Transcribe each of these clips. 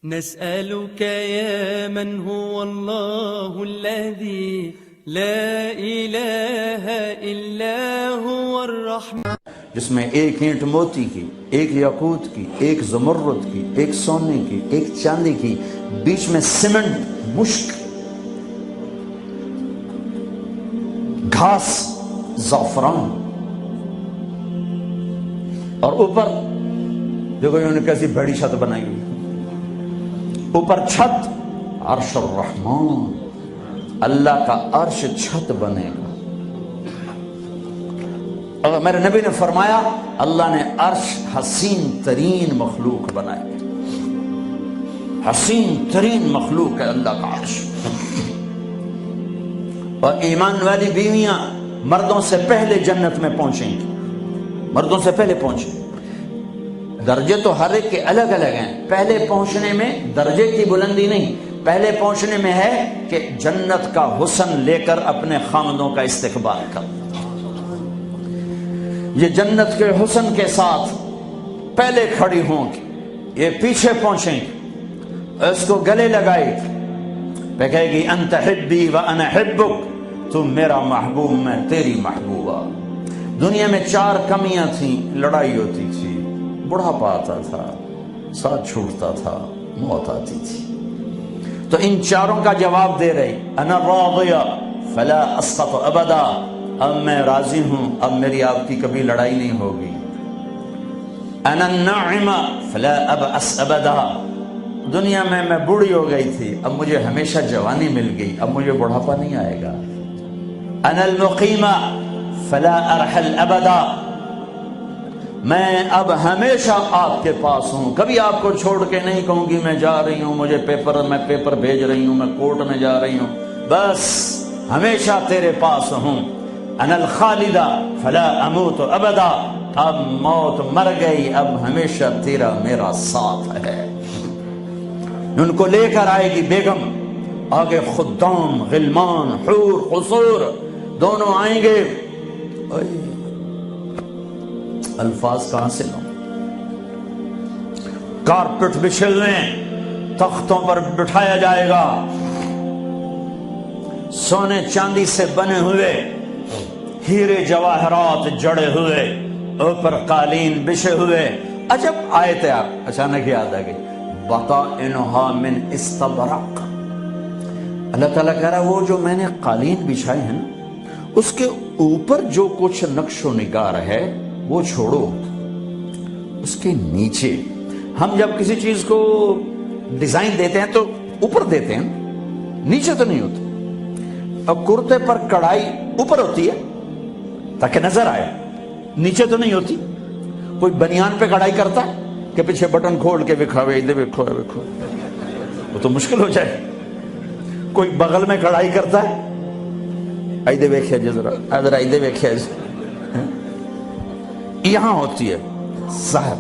نسألك يا من هو الله الذي لا إله إلا هو الرحمن، جس میں ایک اینٹ موتی کی، ایک یاقوت کی، ایک زمرد کی، ایک سونے کی، ایک چاندی کی، بیچ میں سیمنٹ، مشک، گھاس، زعفران، اور اوپر دیکھو انہوں نے کیسی بڑی چھت بنائی ہوئی، اوپر چھت عرش الرحمن، اللہ کا عرش چھت بنے گا۔ اور میرے نبی نے فرمایا اللہ نے عرش حسین ترین مخلوق بنائی، حسین ترین مخلوق ہے اللہ کا عرش۔ اور ایمان والی بیویاں مردوں سے پہلے جنت میں پہنچیں گی، مردوں سے پہلے پہنچیں گی۔ درجے تو ہر ایک کے الگ الگ ہیں، پہلے پہنچنے میں درجے کی بلندی نہیں، پہلے پہنچنے میں ہے کہ جنت کا حسن لے کر اپنے خامدوں کا استقبال کر۔ یہ جنت کے حسن کے ساتھ پہلے کھڑی ہوں گی، یہ پیچھے پہنچیں گی، اس کو گلے لگائے گی، پہ کہے گی انت حبی و انا حبک، تو میرا محبوب میں تیری محبوبہ۔ دنیا میں 4 کمیاں تھیں، لڑائی ہوتی تھی، بڑھاپا آتا تھا، ساتھ چھوٹتا تھا، موت آتی تھی، تو ان 4 کا جواب دے رہی، انا راضیہ فلا اسقط ابدا، اب میں راضی ہوں، اب میری آپ کی کبھی لڑائی نہیں ہوگی۔ انا الناعمہ فلا ابأس ابدا، دنیا میں بوڑھی ہو گئی تھی، اب مجھے ہمیشہ جوانی مل گئی، اب مجھے بڑھاپا نہیں آئے گا۔ انا المقیمہ فلا ارحل ابدا، میں اب ہمیشہ آپ کے پاس ہوں، کبھی آپ کو چھوڑ کے نہیں کہوں گی میں جا رہی ہوں، مجھے میں پیپر بھیج رہی ہوں، میں کورٹ میں جا رہی ہوں، بس ہمیشہ تیرے پاس ہوں۔ انا الخالدہ فلا اموت ابدا، اب موت مر گئی، اب ہمیشہ تیرا میرا ساتھ ہے۔ ان کو لے کر آئے گی بیگم، آگے خدام، غلمان، حور، قصور دونوں آئیں گے۔ الفاظ کہاں سے لوں؟ کارپٹ بچھے ہوئے تختوں پر بٹھایا جائے گا، سونے چاندی سے بنے ہوئے، ہیرے جواہرات جڑے ہوئے، اوپر قالین بچھے ہوئے۔ عجب آیت ہے، اچانک یاد آ گئی، بطائنہا من استبرق۔ اللہ تعالیٰ کہہ رہا ہے وہ جو میں نے قالین بچھائے ہیں اس کے اوپر جو کچھ نقش و نگار ہے وہ چھوڑو، اس کے نیچے ہم جب کسی چیز کو ڈیزائن دیتے ہیں تو اوپر دیتے ہیں، نیچے تو نہیں ہوتی۔ اب کرتے پر کڑھائی اوپر ہوتی ہے تاکہ نظر آئے، نیچے تو نہیں ہوتی۔ کوئی بنیان پہ کڑھائی کرتا ہے کہ پیچھے بٹن کھول کے دکھاوے، ادھر دیکھو، وہ تو مشکل ہو جائے۔ کوئی بغل میں کڑھائی کرتا ہے، ادھر دیکھیں جی ذرا، ادھر ادھر دیکھیں جی، یہاں ہوتی ہے صاحب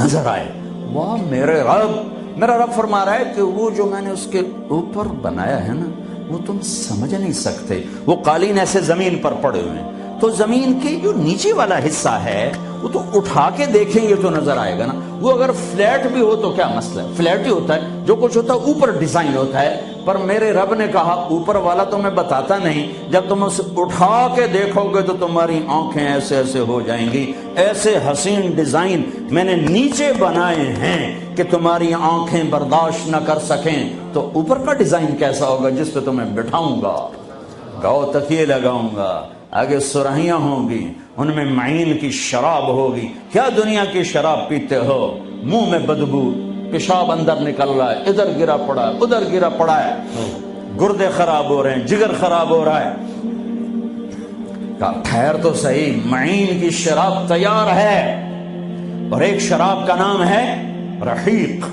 نظر آئے۔ واہ میرے رب، میرا رب فرما رہا ہے کہ وہ جو میں نے اس کے اوپر بنایا ہے نا وہ تم سمجھ نہیں سکتے۔ وہ قالین ایسے زمین پر پڑے ہوئے ہیں تو زمین کے جو نیچے والا حصہ ہے وہ تو اٹھا کے دیکھیں گے تو نظر آئے گا نا۔ وہ اگر فلیٹ بھی ہو تو کیا مسئلہ ہے، فلیٹ ہی ہوتا ہے، جو کچھ ہوتا ہے اوپر ڈیزائن ہوتا ہے۔ پر میرے رب نے کہا اوپر والا تو میں بتاتا نہیں، جب تم اسے اٹھا کے دیکھو گے تو تمہاری آنکھیں ایسے ایسے ہو جائیں گی۔ ایسے حسین ڈیزائن میں نے نیچے بنائے ہیں کہ تمہاری آنکھیں برداشت نہ کر سکیں، تو اوپر کا ڈیزائن کیسا ہوگا جس پہ تمہیں بٹھاؤں گا، گاؤ تکیے لگاؤں گا، آگے سرہیاں ہوں گی، ان میں معین کی شراب ہوگی۔ کیا دنیا کی شراب پیتے ہو، منہ میں بدبو، پیشاب اندر نکل رہا ہے، ادھر گرا پڑا ہے، ادھر گرا پڑا ہے، گردے خراب ہو رہے ہیں، جگر خراب ہو رہا ہے۔ ٹھہر تو صحیح، معین کی شراب تیار ہے، اور ایک شراب کا نام ہے رحیق،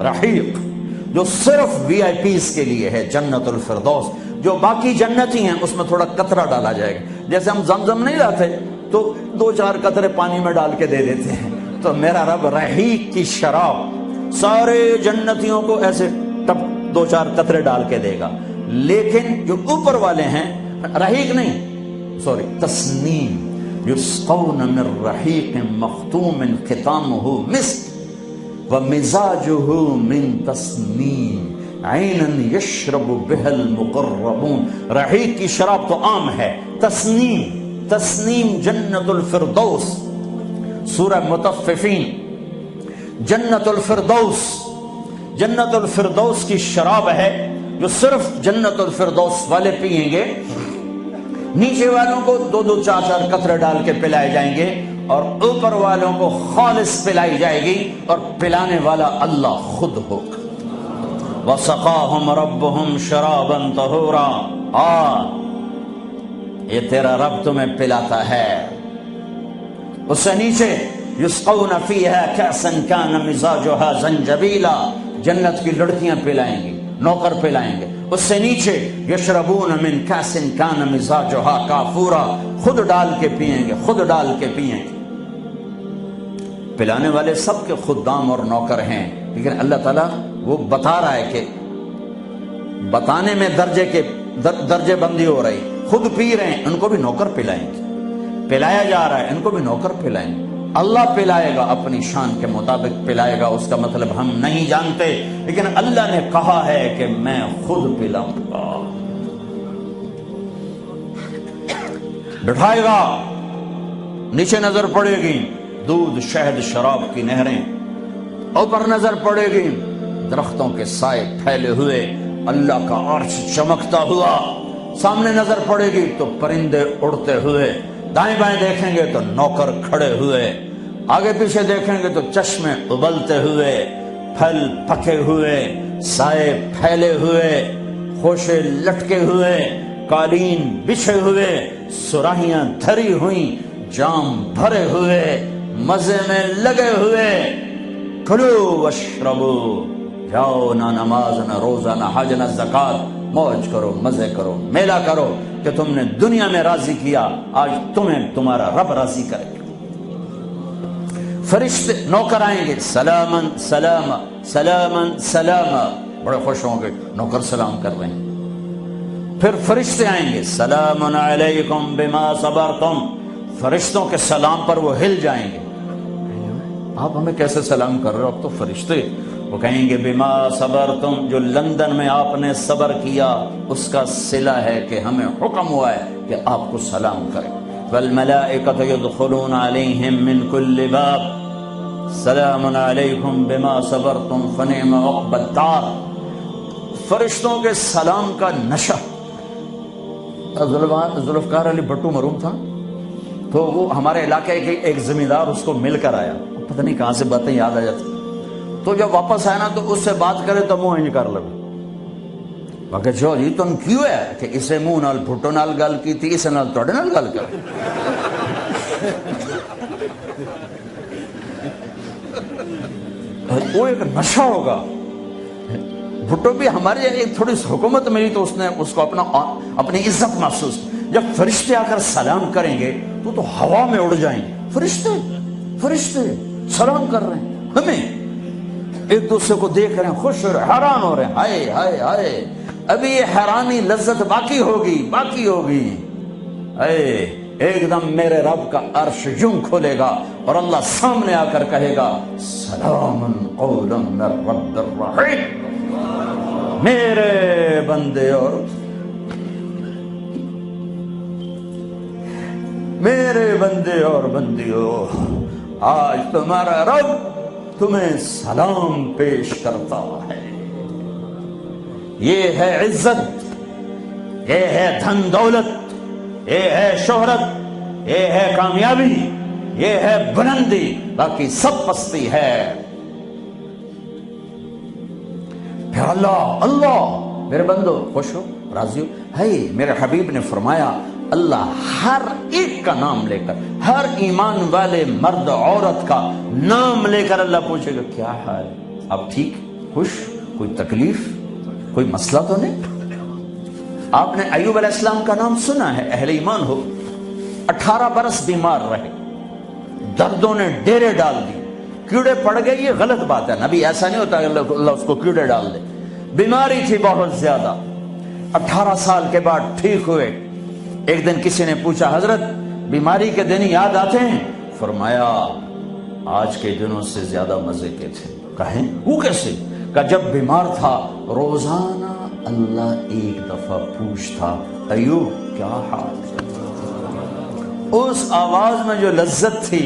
رحیق، جو صرف وی آئی پیز کے لیے ہے، جنت الفردوس۔ جو باقی جنتی ہیں اس میں تھوڑا قطرہ ڈالا جائے گا، جیسے ہم زمزم نہیں لاتے تو 2-4 قطرے پانی میں ڈال کے دے دیتے ہیں، تو میرا رب رحیق کی شراب سارے جنتیوں کو ایسے 2-4 قطرے ڈال کے دے گا۔ لیکن جو اوپر والے ہیں، رحیق نہیں، سوری، تسنیم، یسقون من رحیق مختوم ختامہ مسک، ومزاجہ من تسنیم عینن یشرب بها المقربون. رحیق کی شراب تو عام ہے. تسنیم، تسنیم جنت الفردوس. سورہ مطففین. جنت الفردوس، جنت الفردوس کی شراب ہے جو صرف جنت الفردوس والے پیئیں گے. نیچے والوں کو دو دو چار چار قطرے ڈال کے پلائے جائیں گے اور اوپر والوں کو خالص پلائی جائے گی، اور پلانے والا اللہ خود ہوگا. وَسَقَاهُمْ رَبُّهُمْ شَرَابًا طَهُورًا. یہ تیرا رب تمہیں پلاتا ہے. اس سے نیچے یسقون فیہا کأسا کان مزاجہا زنجبیلا. جنت کی لڑکیاں پلائیں گی، نوکر پلائیں گے. اس سے نیچے یشربون من کأس کان مزاجہا کافورا. خود ڈال کے پئیں گے، خود ڈال کے پئیں گے. پلانے والے سب کے خدام اور نوکر ہیں، لیکن اللہ تعالیٰ وہ بتا رہا ہے کہ بتانے میں درجے بندی ہو رہی. خود پی رہے ہیں، ان کو بھی نوکر پلائیں گے. پلایا جا رہا ہے، ان کو بھی نوکر پلائیں گے. اللہ پلائے گا، اپنی شان کے مطابق پلائے گا. اس کا مطلب ہم نہیں جانتے، لیکن اللہ نے کہا ہے کہ میں خود پلاؤں گا. بٹھائے گا، نیچے نظر پڑے گی دودھ شہد شراب کی نہریں، اوپر نظر پڑے گی درختوں کے سائے پھیلے ہوئے، اللہ کا عرش چمکتا ہوا. سامنے نظر پڑے گی تو پرندے اڑتے ہوئے، دائیں بائیں دیکھیں گے تو نوکر کھڑے ہوئے، آگے پیچھے دیکھیں گے تو چشمے ابلتے ہوئے، پھل پکے ہوئے، سائے پھیلے ہوئے، خوشے لٹکے ہوئے، قالین بچھے ہوئے، سراہیاں دھری ہوئیں، جام بھرے ہوئے، مزے میں لگے ہوئے. کھلو واشربو. جاؤ، نہ نماز نہ روزہ نہ حج نہ زکات، موج کرو، مزے کرو، میلہ کرو کہ تم نے دنیا میں راضی کیا، آج تمہیں تمہارا رب راضی کرے گا. فرشتے نوکر آئیں گے، سلامن سلاما سلامن سلاما، بڑے خوش ہوں گے، نوکر سلام کر رہے ہیں. پھر فرشتے آئیں گے، سلام علیکم بما صبرتم. فرشتوں کے سلام پر وہ ہل جائیں گے. آپ ہمیں کیسے سلام کر رہے ہو؟ آپ تو فرشتے. وہ کہیں گے بما صبرتم، جو لندن میں آپ نے صبر کیا اس کا صلہ ہے کہ ہمیں حکم ہوا ہے کہ آپ کو سلام کریں. والملائکۃ یدخلون علیہم من کل باب سلام علیکم بما صبرتم فنعم عقبی الدار. فرشتوں کے سلام کا نشہ. ذوالفقار علی بھٹو مرحوم تھا، تو وہ ہمارے علاقے کے ایک زمیندار اس کو مل کر آیا، پتہ نہیں کہاں سے باتیں یاد آ جاتی. تو جب واپس آیا نا تو اس سے بات کرے تو منہ انج کر لگا. کہ جو جی تم کیوں ہے کہ اسے منہ نال بھٹو نال گل کی تھی، اسے نال توڑے نال گل کر. وہ ایک نشہ ہوگا. بھٹو بھی ہمارے ایک تھوڑی حکومت ملی تو اس نے اس کو اپنی عزت محسوس. جب فرشتے آ کر سلام کریں گے تو ہوا میں اڑ جائیں گے. فرشتے سلام کر رہے ہیں، ہمیں ایک دوسرے کو دیکھ رہے ہیں، خوش ہو رہے ہیں، حیران ہو رہے ہیں. ہائے ہائے ہائے، ابھی یہ حیرانی لذت باقی ہوگی. ایک دم میرے رب کا عرش یوں کھولے گا اور اللہ سامنے آ کر کہے گا سلام قولا من رب الرحیم. میرے بندے اور بندیوں، آج تمہارا رب تمہیں سلام پیش کرتا ہے. یہ ہے عزت، یہ ہے دھن دولت، یہ ہے شہرت، یہ ہے کامیابی، یہ ہے بلندی، باقی سب پستی ہے. پھر اللہ میرے بندو خوش ہو، راضی ہو. ہے میرے حبیب نے فرمایا اللہ ہر ایک کا نام لے کر، ہر ایمان والے مرد عورت کا نام لے کر اللہ پوچھے گا کیا حال، اب ٹھیک، خوش، کوئی تکلیف، کوئی مسئلہ تو نہیں. آپ نے ایوب علیہ السلام کا نام سنا ہے، اہل ایمان ہو. 18 برس بیمار رہے، دردوں نے ڈیرے ڈال دی، کیڑے پڑ گئے. یہ غلط بات ہے، نبی ایسا نہیں ہوتا کہ اللہ اس کو کیڑے ڈال دے. بیماری تھی بہت زیادہ. 18 سال کے بعد ٹھیک ہوئے. ایک دن کسی نے پوچھا حضرت بیماری کے دن یاد آتے ہیں؟ فرمایا آج کے دنوں سے زیادہ مزے کے تھے. کہیں وہ کیسے؟ کہ جب بیمار تھا روزانہ اللہ ایک دفعہ پوچھتا ایوب کیا حال ہے؟ اس آواز میں جو لذت تھی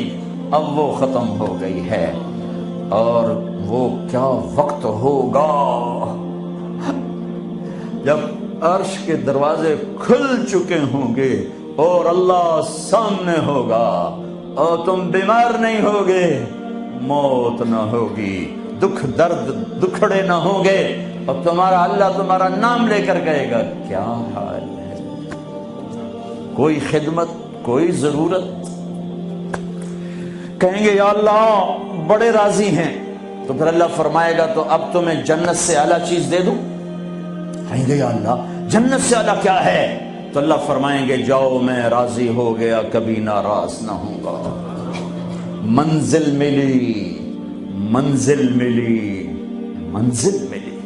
اب وہ ختم ہو گئی ہے، اور وہ کیا وقت ہوگا جب عرش کے دروازے کھل چکے ہوں گے اور اللہ سامنے ہوگا اور تم بیمار نہیں ہوگے، موت نہ ہوگی، دکھ درد دکھڑے نہ ہوں گے، اور تمہارا اللہ تمہارا نام لے کر کہے گا کیا حال ہے؟ کوئی خدمت، کوئی ضرورت؟ کہیں گے یا اللہ بڑے راضی ہیں، تو پھر اللہ فرمائے گا تو اب تمہیں جنت سے اعلیٰ چیز دے دوں؟ کہیں گے یا اللہ جنت سے اعلیٰ کیا ہے؟ تو اللہ فرمائیں گے جاؤ میں راضی ہو گیا، کبھی ناراض نہ ہوں گا۔ منزل ملی، منزل ملی، منزل ملی۔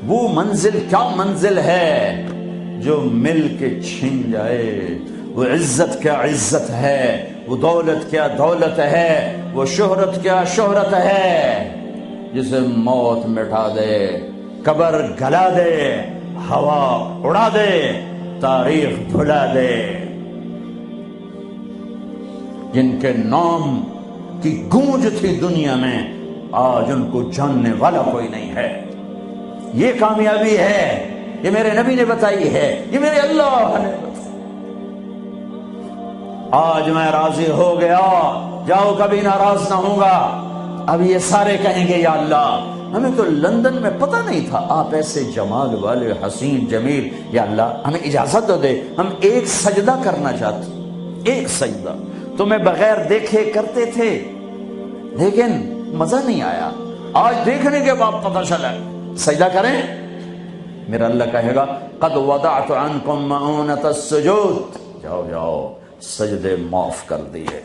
وہ منزل کیا منزل ہے جو مل کے چھن جائے؟ وہ عزت کیا عزت ہے، وہ دولت کیا دولت ہے، وہ شہرت کیا شہرت ہے، جسے موت مٹا دے، قبر گلا دے، ہوا اڑا دے، تاریخ بھلا دے۔ جن کے نام کی گونج تھی دنیا میں آج ان کو جاننے والا کوئی نہیں ہے۔ یہ کامیابی ہے، یہ میرے نبی نے بتائی ہے، یہ میرے اللہ نے بتائی۔ آج میں راضی ہو گیا، جاؤ کبھی ناراض نہ ہوں گا۔ اب یہ سارے کہیں گے یا اللہ ہمیں تو لندن میں پتہ نہیں تھا آپ ایسے جمال والے حسین جمیل، یا اللہ ہمیں اجازت تو دے، ہم ایک سجدہ کرنا چاہتے، ایک سجدہ تمہیں بغیر دیکھے کرتے تھے لیکن مزہ نہیں آیا، آج دیکھنے کے بعد پتہ چلا سجدہ کریں۔ میرا اللہ کہے گا قد وضعت عنکم مؤونۃ السجود، جاؤ جاؤ سجدے معاف کر دیے۔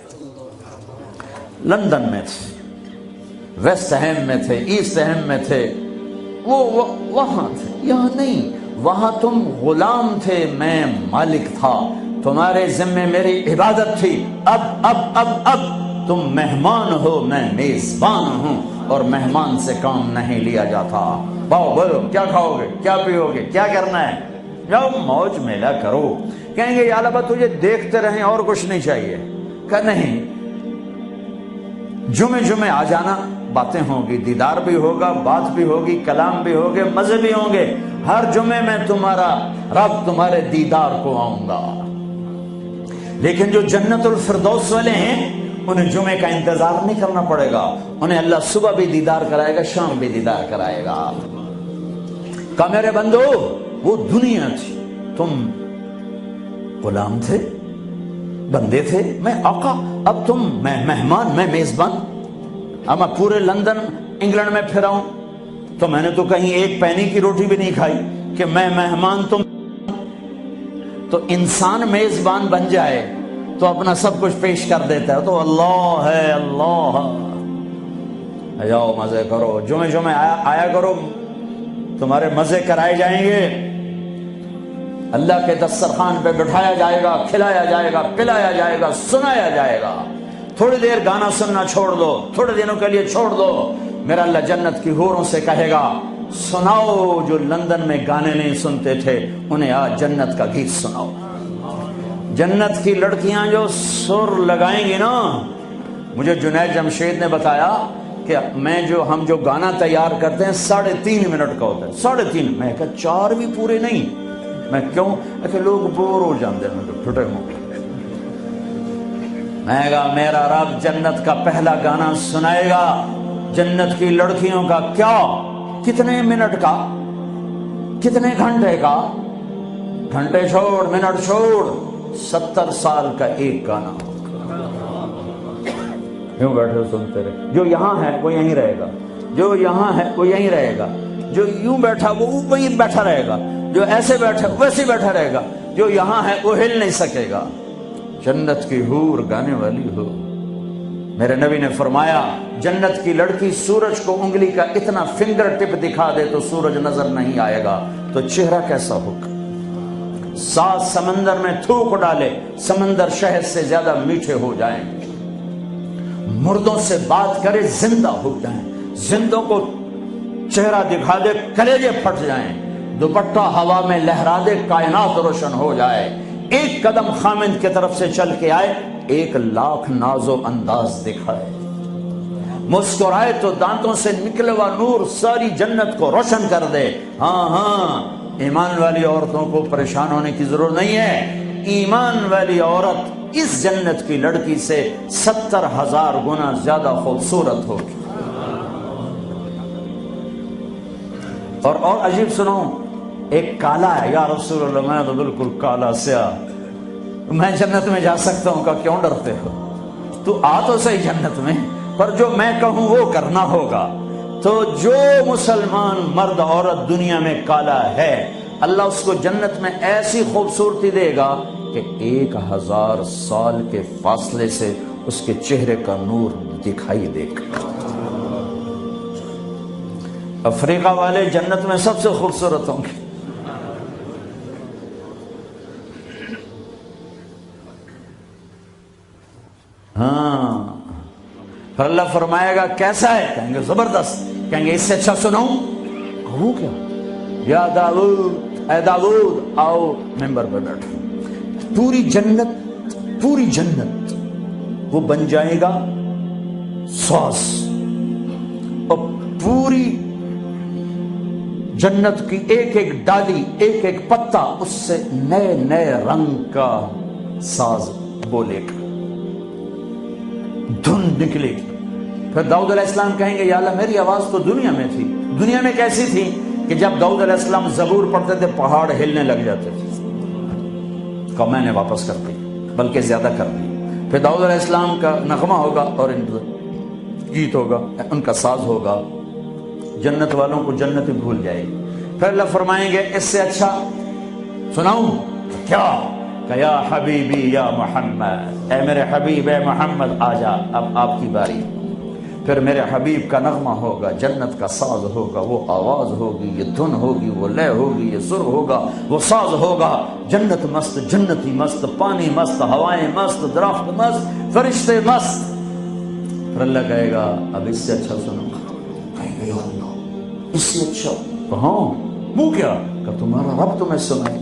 لندن میں تھے، ویسٹ ہیم میں تھے، ایسٹ ہیم میں تھے، وہ وہاں تھے، یہاں نہیں۔ وہاں تم غلام تھے، میں مالک تھا، تمہارے ذمے میری عبادت تھی۔ اب تم مہمان ہو، میں میزبان ہوں، اور مہمان سے کام نہیں لیا جاتا۔ باؤ بولو کیا کھاؤ گے، کیا پیو گے، کیا کرنا ہے، جاؤ موج میلہ کرو۔ کہیں گے یا اللہ تجھے دیکھتے رہیں اور کچھ نہیں چاہیے؟ کہ نہیں، جمعے آ جانا، باتیں ہوں گی، دیدار بھی ہوگا، بات بھی ہوگی، کلام بھی ہوگے، مزے بھی ہوں گے، ہر جمعے میں تمہارا رب تمہارے دیدار کو آؤں گا۔ لیکن جو جنت الفردوس والے ہیں انہیں جمعے کا انتظار نہیں کرنا پڑے گا، انہیں اللہ صبح بھی دیدار کرائے گا، شام بھی دیدار کرائے گا۔ کہ میرے بندو وہ دنیا تھی، تم غلام تھے، بندے تھے، میں آقا، اب تم میں مہمان، میں میزبان۔ اب میں پورے لندن انگلینڈ میں پھراؤں تو میں نے تو کہیں ایک پینی کی روٹی بھی نہیں کھائی کہ میں مہمان تم۔ تو انسان میزبان بن جائے تو اپنا سب کچھ پیش کر دیتا ہے، تو اللہ ہے، اللہ جاؤ مزے کرو، جمعے آیا کرو، تمہارے مزے کرائے جائیں گے، اللہ کے دسترخوان پہ بٹھایا جائے گا، کھلایا جائے گا، پلایا جائے گا، سنایا جائے گا۔ تھوڑی دیر گانا سننا چھوڑ دو، تھوڑے دنوں کے لیے چھوڑ دو، میرا اللہ جنت کی حوروں سے کہے گا سناؤ جو لندن میں گانے نہیں سنتے تھے انہیں آج جنت کا گیت سناؤ۔ جنت کی لڑکیاں جو سر لگائیں گی نا، مجھے جنید جمشید نے بتایا کہ ہم جو گانا تیار کرتے ہیں 3.5 منٹ کا ہوتا ہے، 3.5، میں کہا 4 بھی پورے نہیں، میں کیوں؟ کہ لوگ بور ہو جاندے ہیں، پھٹے ہوں گے۔ میں کہا میرا رب جنت کا پہلا گانا سنائے گا، جنت کی لڑکیوں کا، کیا کتنے منٹ کا، کتنے گھنٹے کا، گھنٹے چھوڑ منٹ چھوڑ، 70 سال کا ایک گانا۔ کیوں بیٹھے سنتے رہے؟ جو یہاں ہے وہ یہیں رہے گا، جو یہاں ہے وہ یہیں رہے گا، جو یوں بیٹھا وہ وہیں بیٹھا رہے گا، جو ایسے بیٹھا ویسے بیٹھا رہے گا، جو یہاں ہے وہ ہل نہیں سکے گا۔ جنت کی حور گانے والی ہو۔ میرے نبی نے فرمایا جنت کی لڑکی سورج کو انگلی کا اتنا فنگر ٹپ دکھا دے تو سورج نظر نہیں آئے گا، تو چہرہ کیسا ہوگا؟ 7 سمندر میں تھوک ڈالے، سمندر شہد سے زیادہ میٹھے ہو جائیں، مردوں سے بات کرے زندہ ہو جائیں، زندوں کو چہرہ دکھا دے کلیجے پھٹ جائیں، دوپٹہ ہوا میں لہرا دے کائنات روشن ہو جائے، ایک قدم خامند کی طرف سے چل کے آئے 1,00,000 ناز و انداز دکھائے، مسکرائے تو دانتوں سے نکلے ہوا نور ساری جنت کو روشن کر دے۔ ہاں ایمان والی عورتوں کو پریشان ہونے کی ضرورت نہیں ہے، ایمان والی عورت اس جنت کی لڑکی سے 70,000 گنا زیادہ خوبصورت ہوگی۔ اور عجیب سنو، ایک کالا ہے، یا رسول اللہ میں تو بالکل کالا سیاہ، میں جنت میں جا سکتا ہوں؟ کہ کیوں ڈرتے ہو؟ تو آ تو صحیح جنت میں، پر جو میں کہوں وہ کرنا ہوگا۔ تو جو مسلمان مرد عورت دنیا میں کالا ہے، اللہ اس کو جنت میں ایسی خوبصورتی دے گا کہ 1,000 سال کے فاصلے سے اس کے چہرے کا نور دکھائی دے گا۔ افریقہ والے جنت میں سب سے خوبصورت ہوں گے۔ ہاں، پھر اللہ فرمائے گا کیسا ہے؟ کہیں گے زبردست۔ کہیں گے اس سے اچھا سناؤں؟ وہ کیا؟ یا داؤد، اے داؤد آؤ ممبر پر بیٹھو۔ پوری جنت وہ بن جائے گا ساز، اور پوری جنت کی ایک ایک ڈالی، ایک ایک پتا اس سے نئے نئے رنگ کا ساز بولے گا، دھن نکلے گی۔ پھر داؤد علیہ السلام کہیں گے یا اللہ میری آواز تو دنیا میں تھی، دنیا میں کیسی تھی کہ جب داؤد علیہ السلام زبور پڑھتے تھے پہاڑ ہلنے لگ جاتے تھے، کہ میں نے واپس کر دی، بلکہ زیادہ کر دی۔ پھر داؤد علیہ السلام کا نغمہ ہوگا اور ان کا گیت ہوگا، ان کا ساز ہوگا، جنت والوں کو جنت بھول جائے گی۔ پھر اللہ فرمائیں گے اس سے اچھا سناؤں؟ کیا؟ کہ یا حبیبی یا محمد، اے میرے حبیب اے محمد آ جا، اب آپ کی باری۔ پھر میرے حبیب کا نغمہ ہوگا، جنت کا ساز ہوگا، وہ آواز ہوگی، یہ دھن ہوگی، وہ لے ہوگی، یہ سر ہوگا، وہ ساز ہوگا۔ جنت مست، جنتی مست، پانی مست، ہوائیں مست، درخت مست، فرشتے مست۔ پھر اللہ کہے گا اب اس سے اچھا سنو۔ کہیں گے یا اللہ اس سے اچھا؟ کہاں؟ وہ کیا؟ کہ تمہارا رب تمہیں سنائے۔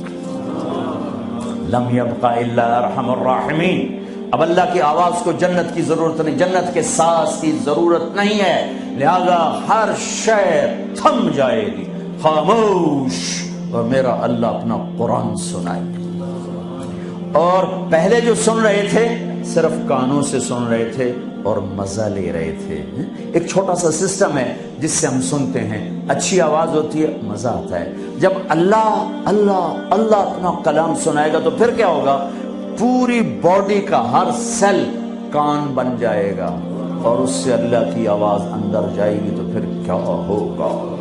لم یبقى الا ارحم الراحمین۔ اب اللہ کی آواز کو جنت کی ضرورت نہیں، جنت کے ساز کی ضرورت نہیں ہے، لہذا ہر شے تھم جائے گی، خاموش، اور میرا اللہ اپنا قرآن سنائے گا۔ اور پہلے جو سن رہے تھے صرف کانوں سے سن رہے تھے اور مزہ لے رہے تھے۔ ایک چھوٹا سا سسٹم ہے جس سے ہم سنتے ہیں، اچھی آواز ہوتی ہے، مزہ آتا ہے۔ جب اللہ اللہ اللہ اپنا کلام سنائے گا تو پھر کیا ہوگا؟ پوری باڈی کا ہر سیل کان بن جائے گا، اور اس سے اللہ کی آواز اندر جائے گی تو پھر کیا ہوگا؟